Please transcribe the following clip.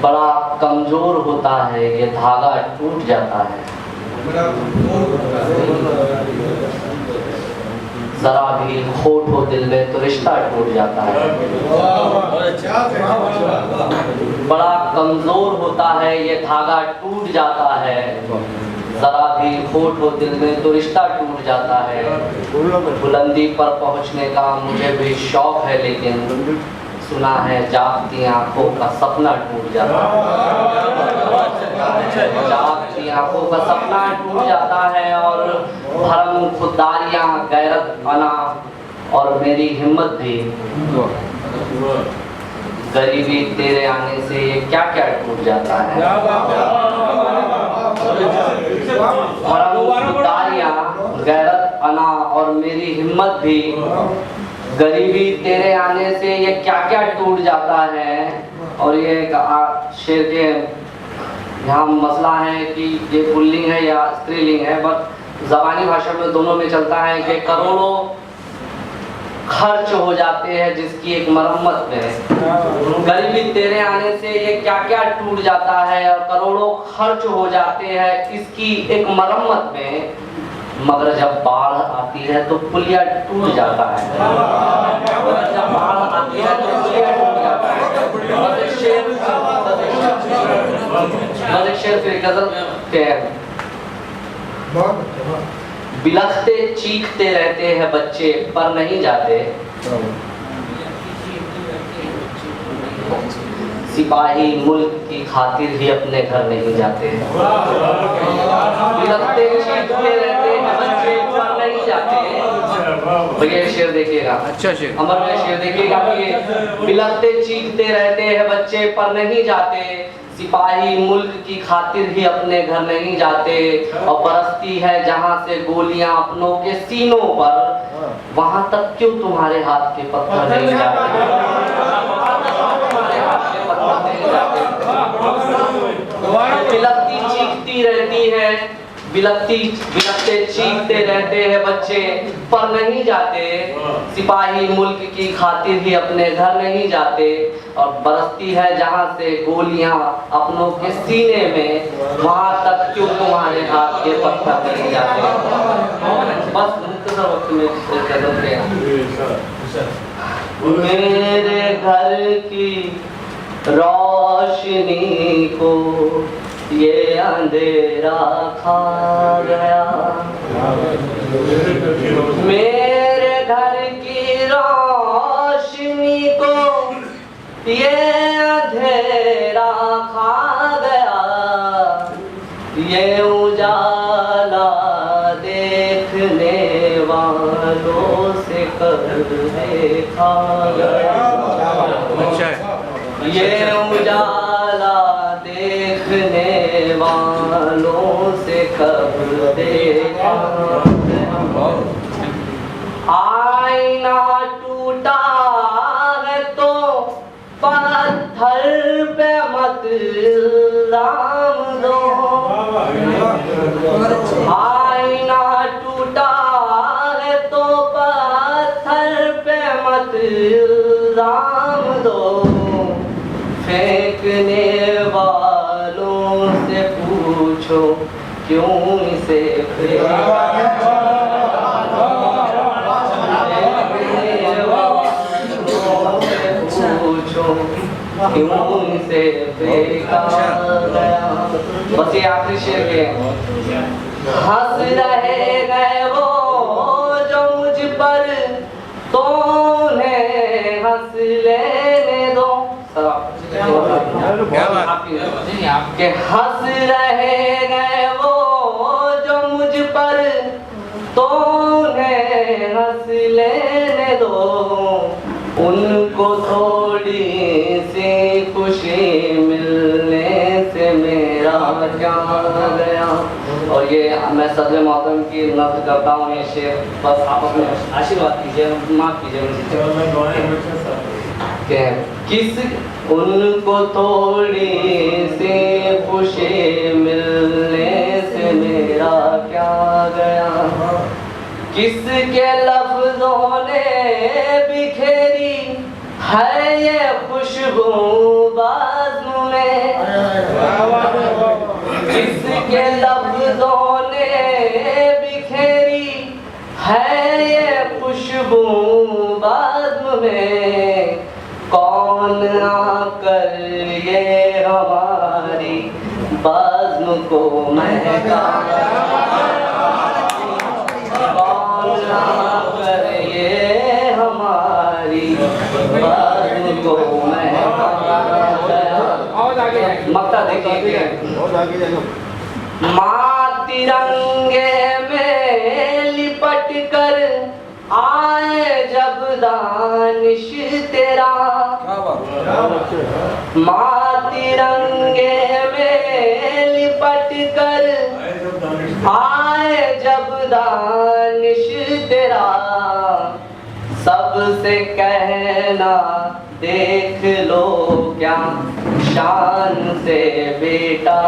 बड़ा कमजोर होता है ये धागा टूट जाता है, जरा भी खोट हो दिल में तो रिश्ता टूट जाता है। बड़ा कमजोर होता है ये धागा टूट जाता है, जरा भी खोट हो दिल में तो रिश्ता टूट जाता है। बुलंदी पर पहुंचने का मुझे भी शौक है, लेकिन सुना है जागती आंखों का सपना टूट जाता है। जागती आंखों का सपना टूट जाता है और भरम खुददारियां, गैरत, अना और मेरी हिम्मत भी। गरीबी तेरे आने से ये क्या क्या टूट जाता है। भरम खुददारियां, गैरत, अना और मेरी हिम्मत भी। गरीबी तेरे आने से ये क्या क्या टूट जाता है। और ये शेर के यहाँ मसला है कि ये पुल्लिंग है या स्त्रीलिंग है, बट ज़बानी भाषा में दोनों में चलता है कि करोड़ों खर्च हो जाते हैं जिसकी एक मरम्मत में। गरीबी तेरे आने से ये क्या क्या टूट जाता है और करोड़ों खर्च हो जाते हैं इसकी एक मरम्मत में, मगर जब बाढ़ आती है तो पुलिया टूट जाता है। जब बाढ़ आती है तो पुलिया टूट जाता है। शेर फिर गजल के बिलखते चीखते रहते हैं बच्चे पर नहीं जाते, सिपाही मुल्क की खातिर ही अपने घर नहीं जाते। बिलखते चीखते रहते हैं बच्चे पर नहीं जाते। भैया शेर देखिएगा, अच्छा शेर, अमर में शेर देखिएगा कि बिलखते चीखते रहते हैं बच्चे पर नहीं जाते, सिपाही मुल्क की खातिर ही अपने घर नहीं जाते। और बरसती है जहाँ से गोलियां अपनों के सीनों पर, वहां तक क्यों तुम्हारे हाथ के पत्थर नहीं जाते। बिलखती चीखती रहती है, बिलखते चीखते रहते हैं बच्चे पर नहीं जाते, सिपाही मुल्क की खातिर ही अपने घर नहीं जाते। और बरसती है जहाँ से गोलियां अपनों के सीने में, वहां तक क्यों तुम्हारे हाथ के पत्थर नहीं जाते। बस मुख्तसर वक्त में मेरे घर की रोशनी को ये अंधेरा खा गया, मेरे घर की रोशनी को ये अंधेरा खा गया, ये उजाला देखने वालों से कर देखा गया। ये उजाला देखने वालों से कब देखा। आईना टूटा है तो पत्थर पे मत इल्जाम दो, आईना टूटा है तो पत्थर पे मत इल्जाम दो, फेंकने वालों से पूछो क्यों इसे फेंका। पूछो क्यों इसे फेंका गया। बस ये आखिरी शेर के हंस रहे गए वो जो मुझ पर, तो उन्हें हंस लेने दो। के हंस रहे गए वो जो मुझ पर, तो उन्हें हंस लेने दो, उनको थोड़ी सी खुशी मिलने से मेरा क्या गया। और ये मैं सदर मोहतरम की नज़्म करता हूँ ये शेर, बस आप अपने आशीर्वाद कीजिए, माफ़ कीजिए। किस उनको थोड़ी सी खुशी मिलने से मेरा क्या गया, किसके लफ्जों ने बिखेरी है ये खुशबू बाज़्म में जिसके लफ्ज़ों ने बिखेरी, है ये खुशबू बाज़्म में। कौन आकर ये हमारी बाज़्म को महका, कौन आकर ये हमारी बाज़्म को महका। मक्ता देखिए, माँ तिरंगे में लिपट कर आए जब दानिश तेरा, माँ तिरंगे में लिपट कर आए जब दानिश तेरा। सबसे कहना देख लो क्या शान से बेटा,